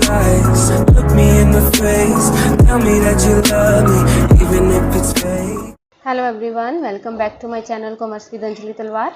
lies. Look me in the face, tell me that you love me, even if it's fake. Hello everyone, welcome back to my channel commerce with Anjali Talwar.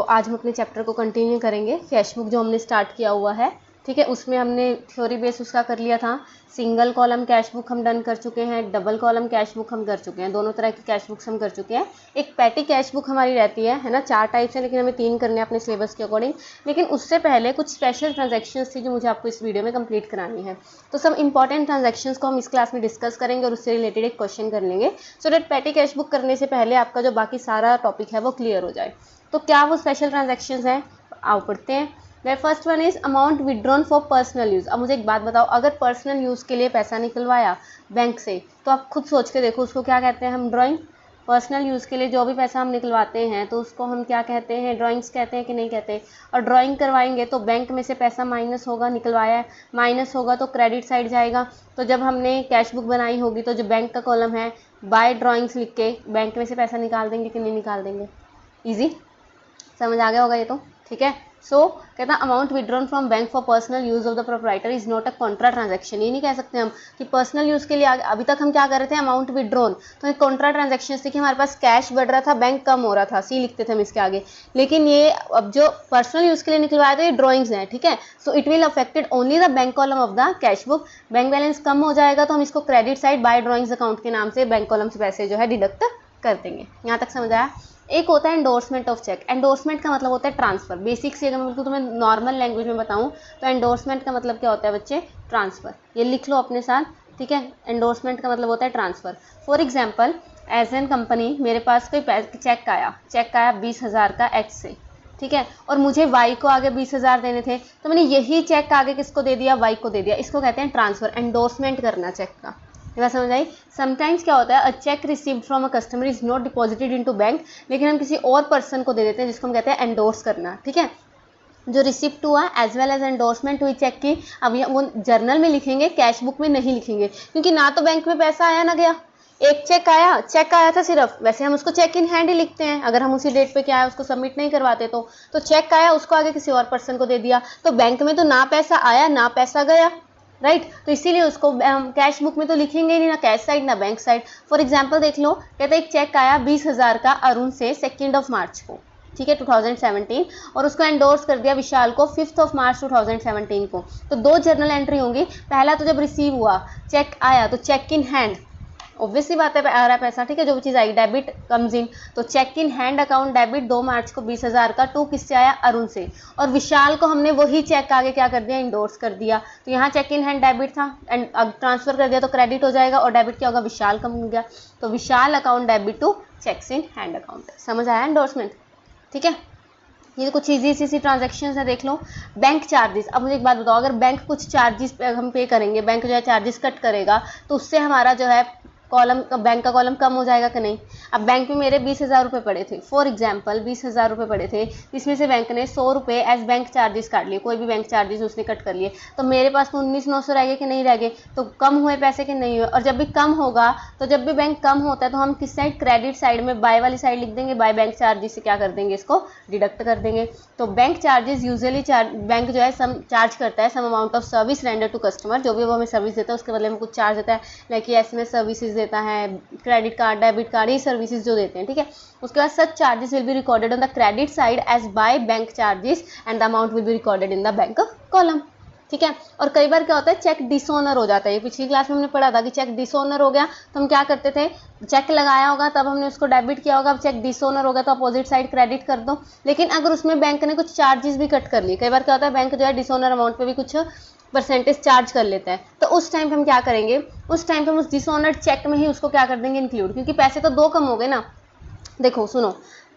आज हम अपने chapter को continue करेंगे। Cash book जो हमने start किया हुआ है, ठीक है, उसमें हमने थ्योरी बेस उसका कर लिया था। सिंगल कॉलम कैश बुक हम डन कर चुके हैं, डबल कॉलम कैश बुक हम कर चुके हैं, दोनों तरह की कैश बुक्स हम कर चुके हैं। एक पैटी कैश बुक हमारी रहती है ना, 4 टाइप्स हैं, लेकिन हमें 3 करने हैं अपने सिलेबस के अकॉर्डिंग। लेकिन उससे पहले कुछ स्पेशल ट्रांजैक्शंस थी जो मुझे आपको इस वीडियो में कंप्लीट करानी है। तो सब इंपॉर्टेंट ट्रांजैक्शंस को हम इस क्लास में डिस्कस करेंगे और उससे रिलेटेड एक क्वेश्चन कर लेंगे, so that petty cash book करने से पहले आपका जो बाकी सारा टॉपिक है वो क्लियर हो जाए। तो क्या वो स्पेशल ट्रांजैक्शंस हैं, आओ पढ़ते हैं। The first one is amount withdrawn for personal use. अब मुझे एक बात बताओ, अगर पर्सनल यूज़ के लिए पैसा निकलवाया बैंक से, तो आप खुद सोच के देखो उसको क्या कहते हैं हम, ड्राइंग। पर्सनल यूज़ के लिए जो भी पैसा हम निकलवाते हैं तो उसको हम क्या कहते हैं, ड्राइंग्स कहते हैं कि नहीं कहते। और ड्राइंग करवाएंगे तो बैंक में से पैसा माइनस होगा, निकलवाया है माइनस होगा तो क्रेडिट साइड जाएगा। तो जब हमने कैश बुक बनाई होगी तो जो बैंक का कॉलम है, बाय ड्राइंग्स लिख के बैंक में से पैसा निकाल देंगे कि नहीं निकाल देंगे। ईजी समझ आ गया होगा ये तो, ठीक है। सो कहता है amount withdrawn from bank for personal use of the proprietor is not a Contra transaction. ये नहीं कह सकते हम कि पर्सनल यूज के लिए अभी तक हम क्या कर रहे थे, अमाउंट विड्रॉन। तो एक कॉन्ट्रा ट्रांजैक्शन थी कि हमारे पास कैश बढ़ रहा था, बैंक कम हो रहा था, सी लिखते थे हम इसके आगे। लेकिन ये अब जो पर्सनल यूज के लिए निकलवाया तो ये ड्रॉइंग्स हैं, ठीक है। So it will affected only the bank column of the cash book. Bank balance कम हो जाएगा तो हम इसको credit side by drawings account के नाम से बैंक कॉलम से पैसे जो है डिडक्ट कर देंगे। यहाँ तक समझ आया। एक होता है एंडोर्समेंट ऑफ चेक। एंडोर्समेंट का मतलब होता है ट्रांसफर। बेसिक से अगर मैं बिल्कुल तुम्हें नॉर्मल लैंग्वेज में बताऊं तो एंडोर्समेंट का मतलब क्या होता है बच्चे, ट्रांसफर। ये लिख लो अपने साथ, ठीक है। एंडोर्समेंट का मतलब होता है transfer. For example, as an company मेरे पास कोई चेक आया 20,000 का एक्स से, ठीक है, और मुझे वाई को आगे 20,000 देने थे, तो मैंने यही चेक आगे किसको दे दिया, वाई को दे दिया। इसको कहते हैं ट्रांसफर, एंडोर्समेंट करना चेक का। बात समझ आई। समटाइम्स क्या होता है, a cheque received from a customer is not deposited into bank, लेकिन हम किसी और पर्सन को दे देते हैं जिसको हम कहते हैं एंडोर्स करना, ठीक है। जो रिसिप्ट हुआ एज वेल एज एंडोर्समेंट हुई चेक की, अब वो जर्नल में लिखेंगे, कैश बुक में नहीं लिखेंगे, क्योंकि ना तो बैंक में पैसा आया ना गया। एक चेक आया था सिर्फ, वैसे हम उसको चेक इन हैंड ही लिखते हैं अगर हम उसी डेट पे क्या है उसको सबमिट नहीं करवाते। तो चेक आया, उसको आगे किसी और पर्सन को दे दिया, तो बैंक में तो ना पैसा आया ना पैसा गया, राइट। तो इसीलिए उसको कैश बुक में तो लिखेंगे ही नहीं, ना कैश साइड ना बैंक साइड। फॉर एग्जांपल देख लो, कहते एक चेक आया 20,000 का अरुण से 2 मार्च को, ठीक है, 2017, और उसको एंडोर्स कर दिया विशाल को 5 मार्च 2017 को। तो 2 जर्नल एंट्री होंगी। पहला तो जब रिसीव हुआ, चेक आया तो चेक इन हैंड, ऑब्वियसली बात है आ रहा है पैसा, ठीक है, जो भी चीज़ आएगी डेबिट कम्स इन, तो cheque in hand account debit 2 March को 20,000 का, 2 किससे आया, अरुण से। और विशाल को हमने वही चेक आगे क्या कर दिया, इंडोर्स कर दिया। तो यहाँ चेक इन हैंड डेबिट था, एंड ट्रांसफर कर दिया तो क्रेडिट हो जाएगा, और डेबिट क्या होगा, विशाल कम हो गया, तो Vishal account debit to cheques in hand account. समझ आया एंडोर्समेंट, ठीक है। ये कुछ इजी सी ट्रांजैक्शंस है, देख लो। Bank charges. अब मुझे एक बात बताओ, अगर बैंक कुछ चार्जेस हम पे करेंगे, बैंक जो है चार्जेस कट करेगा, तो उससे हमारा जो है कॉलम, बैंक का कॉलम कम हो जाएगा कि नहीं। अब बैंक में मेरे 20,000 रुपये पड़े थे, फॉर एग्जांपल 20,000 रुपये पड़े थे, इसमें से बैंक ने 100 रुपये एज बैंक चार्जेस काट लिए, कोई भी बैंक चार्जेस उसने कट कर लिए, तो मेरे पास तो 19,900 रह गए कि नहीं रह गए, तो कम हुए पैसे कि नहीं हुए। और जब भी कम होगा, तो जब भी बैंक कम होता है तो हम किस साइड, क्रेडिट साइड में बाय वाली साइड लिख देंगे, बाय बैंक चार्जेस से क्या कर देंगे, इसको डिडक्ट कर देंगे। तो बैंक चार्जेस यूजुअली बैंक जो है सम चार्ज करता है, some amount of service render to customer, जो भी वो हमें सर्विस देता है उसके बदले में कुछ चार्ज देता है, लाइक SMS सर्विसेज देता है, क्रेडिट कार्ड, डेबिट कार्ड, ये सर्विसेज जो देते हैं, ठीक है। उसके बाद such charges will be recorded on the credit side as by bank charges and the amount will be recorded in the bank column, ठीक है। और कई बार क्या होता है, चेक डिसऑनर हो जाता है। ये पिछली क्लास में हमने पढ़ा था कि चेक डिसऑनर हो गया तो हम क्या करते थे, चेक लगाया होगा तब हमने उसको डेबिट किया होगा, अब चेक डिसऑनर हो गया तो अपोजिट साइड क्रेडिट कर दो। लेकिन अगर उसमें बैंक ने कुछ चार्जेस भी कट कर लिए, कई बार क्या होता है बैंक जो है डिसऑनर अमाउंट पे भी कुछ परसेंटेज चार्ज कर लेता है, तो उस टाइम पे हम क्या करेंगे, उस टाइम पे हम उस डिसऑनर्ड चेक में ही उसको क्या कर देंगे, इंक्लूड, क्योंकि पैसे तो 2 कम हो गए ना। देखो सुनो,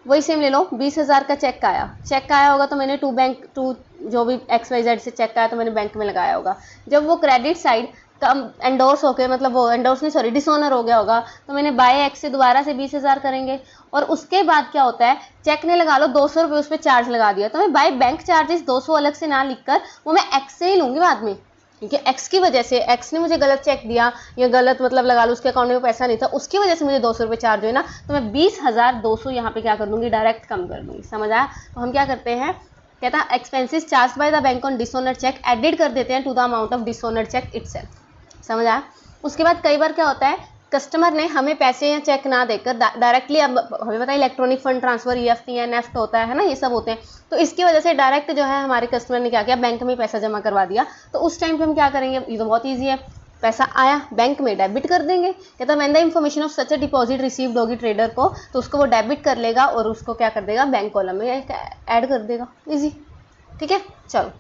वही सेम ले लो, 20,000 का चेक आया होगा तो मैंने टू जो भी XYZ से चेक आया तो मैंने बैंक में लगाया होगा। जब वो क्रेडिट साइड कम एंडोर्स होके, मतलब वो एंडोर्स नहीं सॉरी डिसऑनर हो गया होगा, तो मैंने बाय एक्स से दोबारा से 20,000 करेंगे। और उसके बाद क्या होता है, चेक ने लगा लो 200 रुपये उस पर चार्ज लगा दिया, तो मैं बाय बैंक चार्जेस 200 अलग से ना लिखकर वो मैं एक्स से ही लूँगी बाद में, क्योंकि एक्स की वजह से, एक्स ने मुझे गलत चेक दिया या गलत मतलब लगा लो उसके अकाउंट में पैसा नहीं था, उसकी वजह से मुझे 200 रुपये चार्ज हुए ना, तो मैं 20,200 यहाँ पे क्या कर दूंगी, डायरेक्ट कम कर दूंगी। समझ आया। तो हम क्या करते हैं, कहता है expenses charge by the bank on dishonour cheque added कर देते हैं to the amount of dishonour cheque itself. समझ आया। उसके बाद कई बार क्या होता है, कस्टमर ने हमें पैसे या चेक ना देकर डायरेक्टली, अब हमें पता है इलेक्ट्रॉनिक फंड ट्रांसफर EFT या नेफ्ट होता है ना, ये सब होते हैं, तो इसकी वजह से डायरेक्ट जो है हमारे कस्टमर ने क्या किया, बैंक में पैसा जमा करवा दिया। तो उस टाइम पे हम क्या करेंगे, ये तो बहुत ईजी है, पैसा आया बैंक में डेबिट कर देंगे। कहता है when the information of such a deposit received होगी ट्रेडर को, तो उसको वो डेबिट कर लेगा और उसको क्या कर देगा, बैंक कॉलम में ऐड कर देगा। इजी, ठीक है। चलो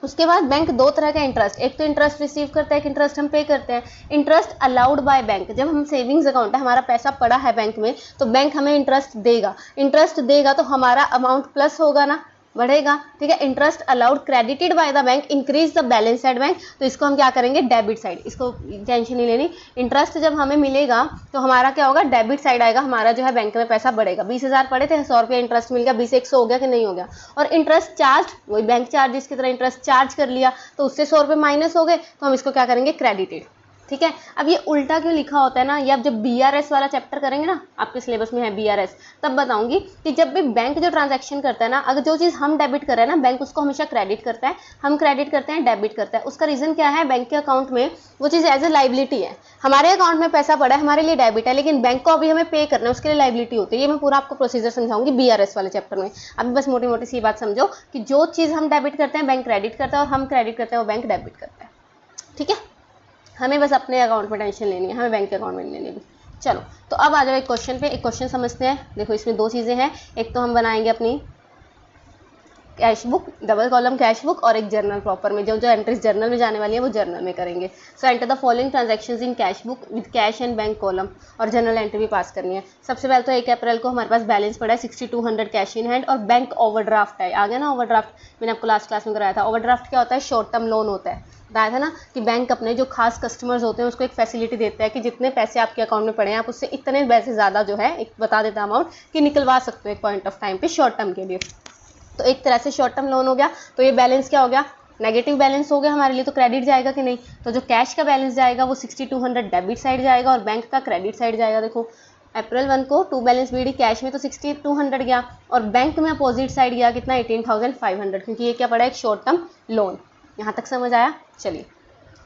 उसके बाद बैंक दो तरह का इंटरेस्ट, एक तो इंटरेस्ट रिसीव करता है, एक इंटरेस्ट हम पे करते हैं। इंटरेस्ट अलाउड बाय बैंक, जब हम सेविंग्स अकाउंट है, हमारा पैसा पड़ा है बैंक में, तो बैंक हमें इंटरेस्ट देगा। इंटरेस्ट देगा तो हमारा अमाउंट प्लस होगा ना, बढ़ेगा, ठीक है। Interest allowed credited bye the bank increase the balance at bank, तो इसको हम क्या करेंगे, डेबिट साइड, इसको टेंशन नहीं लेनी। इंटरेस्ट जब हमें मिलेगा तो हमारा क्या होगा, डेबिट साइड आएगा, हमारा जो है बैंक में पैसा बढ़ेगा। 20,000 पड़े थे, 100 रुपये इंटरेस्ट मिल गया, 20 100 हो गया कि नहीं हो गया। और इंटरेस्ट चार्ज, वही बैंक चार्जेस की तरह इंटरेस्ट चार्ज कर लिया, तो उससे 100 रुपये माइनस हो गए, तो हम इसको क्या करेंगे, क्रेडिटेड, ठीक है। अब ये उल्टा क्यों लिखा होता है ना, ये आप जब BRS वाला चैप्टर करेंगे ना, आपके सिलेबस में है BRS, तब बताऊंगी कि जब भी बैंक जो ट्रांजैक्शन करता है ना, अगर जो चीज़ हम डेबिट कर रहे हैं ना, बैंक उसको हमेशा क्रेडिट करता है, हम क्रेडिट करते हैं, डेबिट करता है। उसका रीज़न क्या है, बैंक के अकाउंट में वो चीज़ एज ए लाइबिलिटी है, हमारे अकाउंट में पैसा पड़ा है, हमारे लिए डेबिट है, लेकिन बैंक को अभी हमें पे करना है, उसके लिए लाइबिलिटी होती है। ये मैं पूरा आपको प्रोसीजर समझाऊंगी BRS वाले चैप्टर में। अभी बस मोटी मोटी सी बात समझो कि जो चीज़ हम डेबिट करते हैं बैंक क्रेडिट करता है, और हम क्रेडिट करते हैं वो बैंक डेबिट करता है, ठीक है। हमें बस अपने अकाउंट में टेंशन लेनी है, हमें बैंक के अकाउंट में नहीं लेनी भी। चलो तो अब आ जाओ एक क्वेश्चन पे, एक क्वेश्चन समझते हैं। देखो इसमें दो चीज़ें हैं, एक तो हम बनाएंगे अपनी cash book, double column cash book, और एक जर्नल प्रॉपर में, जो जो एंट्रीज जर्नल में जाने वाली है वो जर्नल में करेंगे। सो enter the following transactions in cash book with cash and bank column, और जर्नल एंट्री भी पास करनी है। सबसे पहले तो 1 अप्रैल को हमारे पास बैलेंस पड़ा है 6200 कैश इन हैंड, और बैंक ओवरड्राफ्ट है। आ गया ना ओवरड्राफ्ट, मैंने आपको लास्ट क्लास में कराया था। ओवरड्राफ्ट क्या होता है, शॉर्ट टर्म लोन होता है, बताया था ना कि बैंक अपने जो खास कस्टमर्स होते हैं उसको एक फैसिलिटी देता है कि जितने पैसे आपके अकाउंट में पड़े हैं, आप उससे इतने पैसे ज़्यादा जो है एक बता देता है अमाउंट कि निकलवा सकते हो एक पॉइंट ऑफ टाइम पे शॉर्ट टर्म के लिए। तो एक तरह से शॉर्ट टर्म लोन हो गया। तो ये बैलेंस क्या हो गया, नेगेटिव बैलेंस हो गया हमारे लिए, तो क्रेडिट जाएगा कि नहीं, तो जो कैश का बैलेंस जाएगा वो 6200 डेबिट साइड जाएगा और बैंक का क्रेडिट साइड जाएगा। देखो अप्रैल 1 को टू बैलेंस BD कैश में तो 6200 गया, और बैंक में अपोजिट साइड गया कितना, 18,500, क्योंकि ये क्या पड़ा, एक शॉर्ट टर्म लोन। यहाँ तक समझ आया। चलिए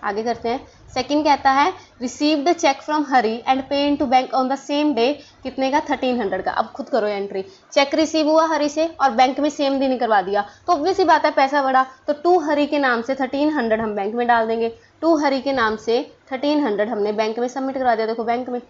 आगे करते हैं। सेकंड कहता है received cheque from Hari and pay into bank on the same day, कितने का, 1300 का। अब खुद करो एंट्री, चेक रिसीव हुआ हरी से और बैंक में सेम दिन ही करवा दिया, तो ऑब्वियस ही बात है पैसा बढ़ा, तो टू हरी के नाम से 1300 हम बैंक में डाल देंगे, टू हरी के नाम से 1300 हमने बैंक में सबमिट करवा दिया, देखो बैंक में,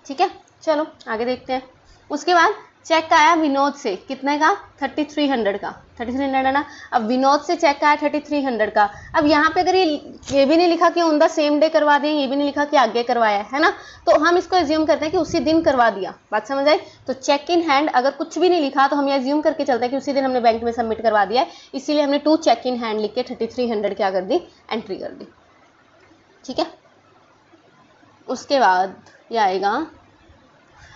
ठीक है। चलो आगे देखते हैं। उसके बाद चेक आया विनोद से, कितने का, 3300 का, 3300 है ना। अब विनोद से चेक आया 3300 का। अब यहाँ पे अगर ये भी नहीं लिखा कि ऑन द सेम डे करवा दें, ये भी नहीं लिखा कि आगे करवाया है ना, तो हम इसको एज्यूम करते हैं कि उसी दिन करवा दिया। बात समझ आई। तो चेक इन हैंड अगर कुछ भी नहीं लिखा तो हम ये एज्यूम करके चलते हैं कि उसी दिन हमने बैंक में सबमिट करवा दिया है, इसीलिए हमने 2 चेक इन हैंड लिख के 3300 क्या कर दी, एंट्री कर दी, ठीक है। उसके बाद ये आएगा,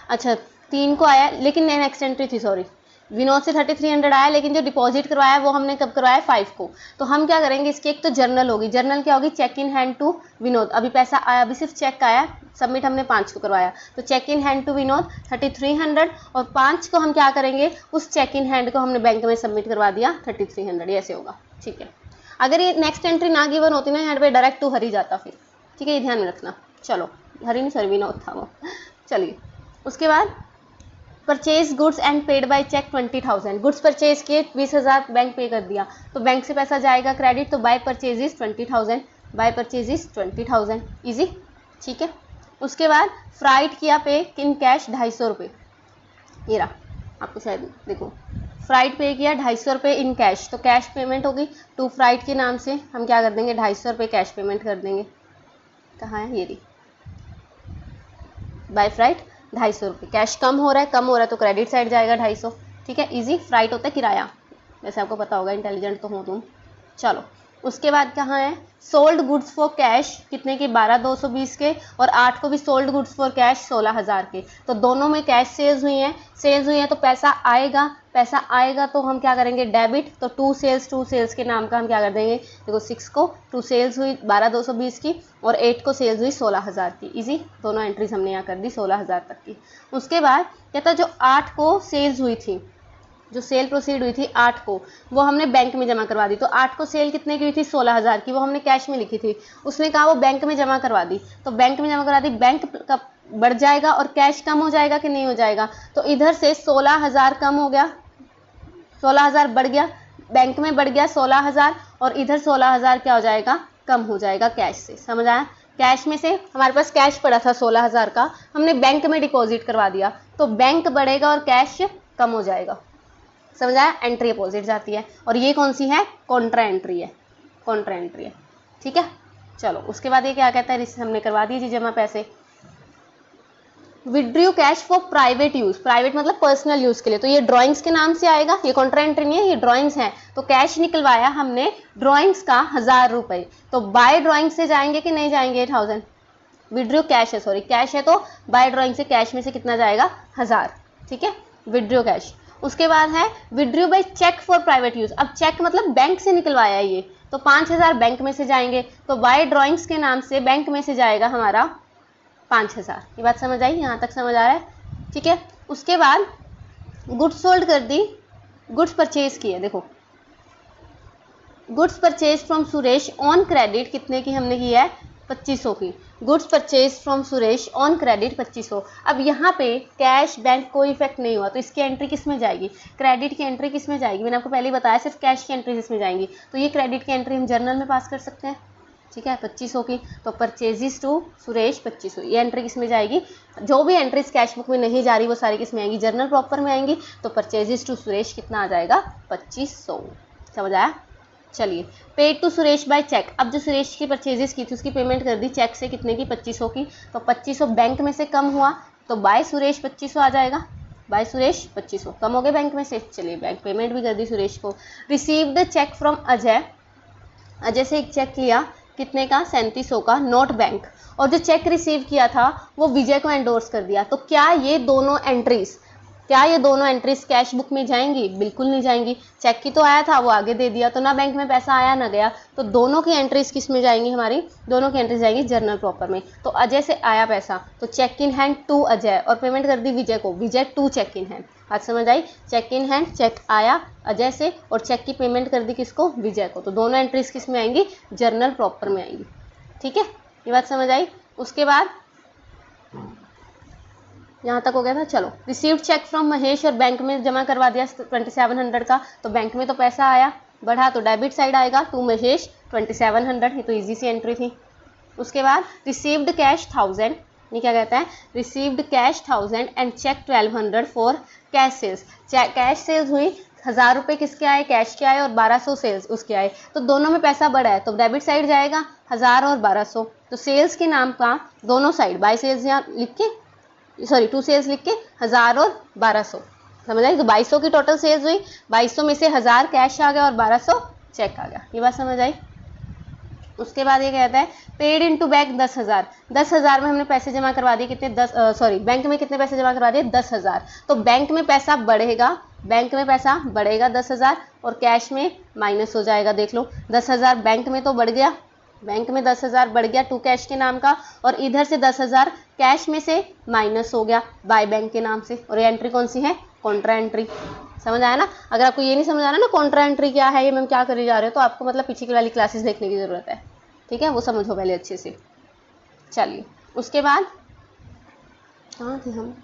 अच्छा 3 को आया, लेकिन नेक्स्ट एंट्री थी, सॉरी, विनोद से 3300 आया, लेकिन जो डिपॉजिट करवाया वो हमने कब करवाया, 5 को। तो हम क्या करेंगे, इसकी एक तो जर्नल होगी, जर्नल क्या होगी, cheque in hand to Vinod. अभी पैसा आया, अभी सिर्फ चेक आया, सबमिट हमने 5 को करवाया, तो cheque in hand to Vinod 3300, और 5 को हम क्या करेंगे, उस चेक इन हैंड को हमने बैंक में सबमिट करवा दिया 3300, ऐसे होगा, ठीक है। अगर ये नेक्स्ट एंट्री ना गिवन होती ना, यहाँ पे डायरेक्ट टू हरी जाता फिर, ठीक है, ये ध्यान में रखना। चलो हरी नहीं, सॉरी विनोद था वो। चलिए उसके बाद purchase goods and paid by cheque 20,000, goods purchase किए 20,000 बैंक पे कर दिया, तो बैंक से पैसा जाएगा क्रेडिट, तो by purchases 20,000, by purchases 20,000, easy, ठीक है। उसके बाद फ्राइट किया पे इन कैश 250 रुपये, ये रहा आपको शायद देखो, फ्राइट पे किया 250 रुपये इन कैश, तो कैश पेमेंट होगी टू फ्राइट के नाम से, हम क्या कर देंगे 250 रुपये कैश पेमेंट कर देंगे। कहाँ है, ये रही, बाय फ्राइट 250 रुपये, कैश कम हो रहा है तो क्रेडिट साइड जाएगा 250, ठीक है, इजी। फ्राइट होता है किराया, वैसे आपको पता होगा, इंटेलिजेंट तो हो तुम। चलो उसके बाद कहाँ है, सोल्ड गुड्स फॉर कैश, कितने के, 12,220 के, और 8 को भी सोल्ड गुड्स फॉर कैश 16,000 के, तो दोनों में कैश सेल्स हुई हैं, तो पैसा आएगा तो हम क्या करेंगे, डेबिट, तो टू सेल्स के नाम का हम क्या कर देंगे, देखो 6 को टू सेल्स हुई 12,220 की, और 8 को सेल्स हुई 16,000 की, इजी, दोनों एंट्रीज हमने यहाँ कर दी 16,000 तक की। उसके बाद कहता जो 8 को सेल्स हुई थी, जो सेल प्रोसीड हुई थी 8 को, वो हमने बैंक में जमा करवा दी। तो 8 को सेल कितने की हुई थी, 16,000 की, वो हमने कैश में लिखी थी। उसने कहा वो बैंक में जमा करवा दी, तो बैंक में जमा करवा दी, बैंक का बढ़ जाएगा और कैश कम हो जाएगा कि नहीं हो जाएगा। तो इधर से 16,000 कम हो गया, 16,000 बढ़ गया, बैंक में बढ़ गया 16,000 और इधर 16,000 क्या हो जाएगा, कम हो जाएगा कैश से। समझ आया? कैश में से हमारे पास कैश पड़ा था 16,000 का, हमने बैंक में डिपॉजिट करवा दिया, तो बैंक बढ़ेगा और कैश कम हो जाएगा। समझ आया? एंट्री अपोजिट जाती है। और ये कौन सी है, कॉन्ट्रा एंट्री है, कॉन्ट्रा एंट्री है। ठीक है, चलो उसके बाद ये क्या कहता है, हमने करवा दिए जी जमा पैसे। Withdrew cash for private use, private मतलब पर्सनल यूज के लिए, तो ये ड्राइंग्स के नाम से आएगा, ये कॉन्ट्रा एंट्री नहीं है, ये ड्राइंग्स है। तो कैश निकलवाया हमने ड्राइंग्स का 1,000 रुपए, तो बाय ड्राइंग से जाएंगे कि नहीं जाएंगे 8,000, विड्रू कैश है, सॉरी कैश है, तो बाय ड्राइंग से कैश में से कितना जाएगा, 1,000। ठीक है, विड्रू कैश। उसके बाद है withdrew by cheque for private use, अब चेक मतलब बैंक से निकलवाया ये, तो 5,000 बैंक में से जाएंगे, तो बाय ड्राइंग्स के नाम से बैंक में से जाएगा हमारा 5,000। ये बात समझ आई, यहाँ तक समझ आ रहा है? ठीक है, उसके बाद गुड्स सोल्ड कर दी, गुड्स परचेज किए, देखो goods purchase from Suresh on credit कितने की हमने की है, 2500 की। Goods purchase from Suresh on credit 2500। अब यहाँ पे कैश बैंक कोई इफेक्ट नहीं हुआ, तो इसकी एंट्री किस में जाएगी, क्रेडिट की एंट्री किस में जाएगी, मैंने आपको पहले ही बताया सिर्फ कैश की एंट्री किस में जाएंगी, तो ये क्रेडिट की एंट्री हम जर्नल में पास कर सकते हैं। ठीक है, 2500 की, तो परचेजेस टू सुरेश 2500, ये एंट्री किस में जाएगी, जो भी एंट्रीज कैश बुक में नहीं जा रही वो सारी किस में आएंगी, जर्नल प्रॉपर में आएंगी। तो परचेजेस टू सुरेश कितना आ जाएगा, 2500। समझ आया? चलिए, paid to Suresh by cheque, अब जो सुरेश की परचेजेस की थी उसकी पेमेंट कर दी चेक से, कितने की, 2500 की, तो 2500 बैंक में से कम हुआ, तो बाय सुरेश 2500 आ जाएगा, बाय सुरेश 2500 कम हो गए बैंक में से। चलिए, बैंक पेमेंट भी कर दी सुरेश को। Received cheque from Ajay, Ajay से एक चेक लिया, कितने का, 3700 का, नोट बैंक, और जो चेक रिसीव किया था वो विजय को एंडोर्स कर दिया। तो क्या ये दोनों एंट्रीज कैश बुक में जाएंगी, बिल्कुल नहीं जाएंगी। चेक की तो आया था, वो आगे दे दिया, तो ना बैंक में पैसा आया ना गया, तो दोनों की एंट्रीज किस में जाएंगी, हमारी दोनों की एंट्रीज जाएंगी जर्नल प्रॉपर में। तो अजय से आया पैसा, तो cheque in hand to Ajay, और पेमेंट कर दी विजय को, Vijay to cheque in hand. बात समझ आई? चेक इन हैंड, चेक आया अजय से और चेक की पेमेंट कर दी किसको, विजय को, तो दोनों एंट्रीज किस में आएंगी, जर्नल प्रॉपर में आएंगी। ठीक है, ये बात समझ आई? उसके बाद यहाँ तक हो गया था। चलो, रिसीव्ड चेक फ्रॉम महेश और बैंक में जमा करवा दिया 2700 का, तो बैंक में तो पैसा आया, बढ़ा तो डेबिट साइड आएगा, टू महेश 2700, ये तो इजी सी एंट्री थी। उसके बाद रिसीव्ड कैश 1000, ये क्या कहता है, received cash 1000 and cheque 1200 for cash sales, cash sales हुई 1,000 रुपये किसके आए, कैश के आए, और 1200 सेल्स उसके आए, तो दोनों में पैसा बढ़ा है, तो डेबिट साइड जाएगा 1,000 और 1200, तो सेल्स के नाम का दोनों साइड बाय सेल्स यहाँ लिख के, सॉरी टू सेल्स लिख के 1,000 और 1200, समझ आई? तो 2200 की टोटल सेल्स हुई, 2200 में से 1,000 कैश आ गया और 1200 चेक आ गया। ये बात समझ आई? उसके बाद ये कहता है पेड इनटू बैंक 10,000, 10,000 में हमने पैसे जमा करवा दिए, कितने, बैंक में कितने पैसे जमा करवा दिए, 10,000, तो बैंक में पैसा बढ़ेगा, बैंक में पैसा बढ़ेगा 10,000 और कैश में माइनस हो जाएगा। देख लो, 10,000 बैंक में तो बढ़ गया, बैंक में 10,000 बढ़ गया टू कैश के नाम का, और इधर से 10,000 कैश में से माइनस हो गया बाय बैंक के नाम से, और ये एंट्री कौन सी है, कॉन्ट्रा एंट्री। समझ आया ना? अगर आपको ये नहीं समझ आ रहा ना कॉन्ट्रा एंट्री क्या है, ये मैम क्या कर जा रहे हो, तो आपको मतलब पीछे की वाली क्लासेस देखने की जरूरत है। ठीक है, वो समझो पहले अच्छे से। चलिए, उसके बाद कहाँ थे हम,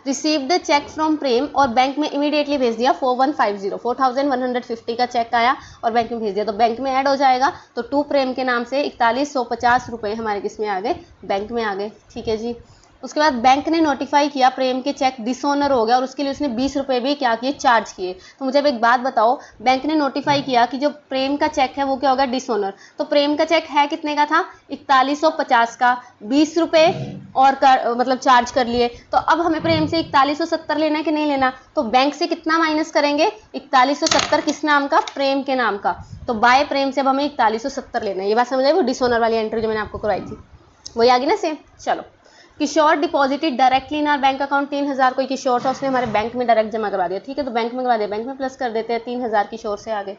रिसीव द चेक फ्रॉम प्रेम और बैंक में इमीडिएटली भेज दिया 4150, 4150 का चेक आया और बैंक में भेज दिया, तो बैंक में ऐड हो जाएगा, तो टू प्रेम के नाम से 4150 रुपये हमारे किस में आ गए, बैंक में आ गए। ठीक है जी। उसके बाद बैंक ने नोटिफाई किया प्रेम के चेक डिसऑनर हो गया और उसके लिए उसने 20 रुपये भी क्या किए, चार्ज किए। तो मुझे अब एक बात बताओ, बैंक ने नोटिफाई किया कि जो प्रेम का चेक है वो क्या होगा, डिसऑनर, तो प्रेम का चेक है कितने का था, 4150 का, 20 रुपये और मतलब चार्ज कर लिए, तो अब हमें प्रेम से 4170 लेना है कि नहीं लेना, तो बैंक से कितना माइनस करेंगे, 4170 किस नाम का, प्रेम के नाम का, तो बाय प्रेम से अब हमें 4170 लेना है। ये बात समझ आई? वो डिसऑनर वाली एंट्री जो मैंने आपको करवाई थी वही आ गई ना सेम। चलो, Kishore deposited directly in our bank account 3000, कोई किशोर था उसने हमारे बैंक में डायरेक्ट जमा करवा दिया। ठीक है, तो बैंक में करवा दिया, बैंक में प्लस कर देते हैं 3000 किशोर से आगे।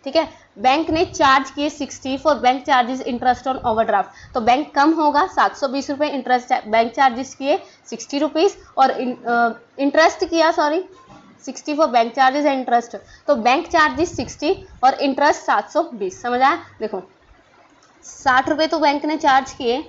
ठीक है, बैंक ने चार्ज किए 60 for bank charges interest on overdraft, तो बैंक कम होगा 720 रुपये, इंटरेस्ट बैंक चार्जेस किए 60 रुपीज़ और इंटरेस्ट किया, sorry 60 for bank charges and interest. तो बैंक चार्जेस 60 और इंटरेस्ट 720, समझ आया। देखो 60 रुपये तो बैंक ने चार्ज किए,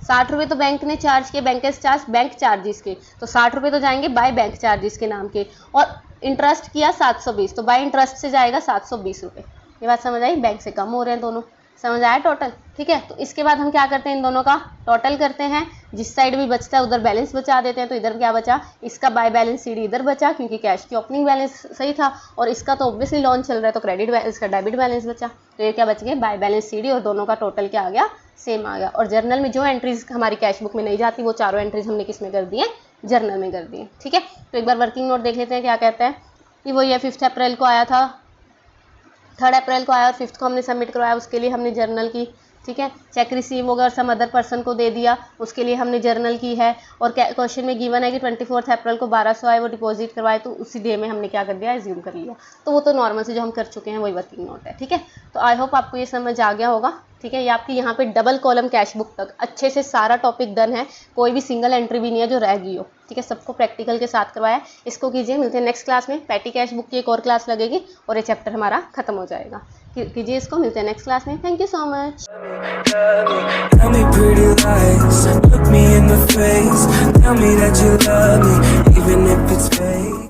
60 रुपये तो बैंक ने चार्ज किए बैंकर्स चार्ज बैंक चार्जेस के, तो 60 रुपये तो जाएंगे बाय बैंक चार्जेस के नाम के, और इंटरेस्ट किया 720, तो बाय इंटरेस्ट से जाएगा 720 रुपये। ये बात समझ आई, बैंक से कम हो रहे हैं दोनों, समझ आया टोटल, ठीक है। तो इसके बाद हम क्या करते हैं, इन दोनों का टोटल करते हैं, जिस साइड भी बचता है उधर बैलेंस बचा देते हैं। तो इधर क्या बचा, इसका बाय बैलेंस सीडी इधर बचा क्योंकि कैश की ओपनिंग बैलेंस सही था, और इसका तो ऑब्वियसली लोन चल रहा है तो क्रेडिट इसका डेबिट बैलेंस बचा। तो ये क्या बच गया, बाय बैलेंस सीडी, और दोनों का टोटल क्या आ गया, सेम आ गया। और जर्नल में जो एंट्रीज हमारी कैश बुक में नहीं जाती वो चारों एंट्रीज हमने किस में कर दी है, जर्नल में कर दी है, ठीक है। तो एक बार वर्किंग नोट देख लेते हैं क्या कहता है। कि वो ये 5 अप्रैल को आया था, 3 अप्रैल को आया और 5 को हमने सबमिट करवाया, उसके लिए हमने जर्नल की, ठीक है। चेक रिसीव होगा और सम अदर पर्सन को दे दिया, उसके लिए हमने जर्नल की है। और क्वेश्चन में गिवन है कि 24 अप्रैल को 1200 आए, वो डिपॉजिट करवाए, तो उसी डे में हमने क्या कर दिया, एज्यूम कर लिया। तो वो तो नॉर्मल से जो हम कर चुके हैं वही वर्किंग नोट है, ठीक है। तो आई होप आपको ये समझ आ गया होगा, ठीक है। ये आपकी यहाँ पे डबल कॉलम कैश बुक तक अच्छे से सारा टॉपिक डन है, कोई भी सिंगल एंट्री भी नहीं है जो रह गई हो, ठीक है। सबको प्रैक्टिकल के साथ करवाया। इसको कीजिए, मिलते हैं नेक्स्ट क्लास में। पैटी कैश बुक की एक और क्लास लगेगी और ये चैप्टर हमारा खत्म हो जाएगा। कीजिए इसको, मिलते हैं नेक्स्ट क्लास में। Thank you so much. Tell me pretty lies, look me in the face, tell me that you love me, even if it's fake.